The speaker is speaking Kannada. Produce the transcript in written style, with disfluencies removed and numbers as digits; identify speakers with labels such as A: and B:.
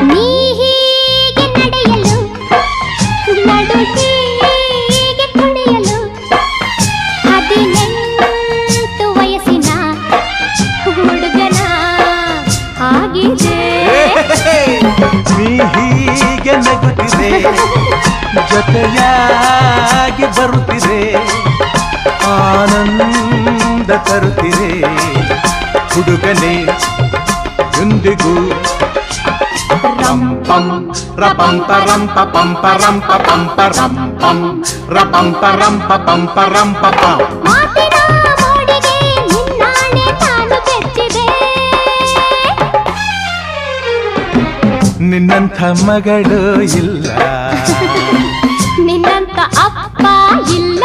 A: ನೀ ಹೀಗೆ ನಡೆಯಲು ನಡು ಹೀಗೆ ಕುಣಿಯಲು 18 ವಯಸ್ಸಿನ ಹುಡುಗನ ಆಗಿದೆ
B: ನೀ ಹೀಗೆ ನಗುತ್ತಿದೆ ಜೊತೆಯಾಗಿ ಬರುತ್ತಿದೆ ಆನಂದ ತರುತ್ತಿದೆ ಹುಡುಗನೇ ಎಂದಿಗೂ ರಂಪಂ ರಪಂಪ ರಂಪ ಪಂಪ ರಂಪ ಪಂಪ ರಂಪಂ ರಪಂಪ ರಂಪ ಪಂಪ ರಂಪ ಪಂ
A: ಮಾತಿನ ಮೋಡಿಗೆ ನಿನ್ನಾಣೆ ನಾನು ಬೆಚ್ಚಿದೆ
B: ನಿನ್ನಂಥ ಮಗಳು ಇಲ್ಲ
A: ನಿನ್ನಂತ ಅಪ್ಪ ಇಲ್ಲ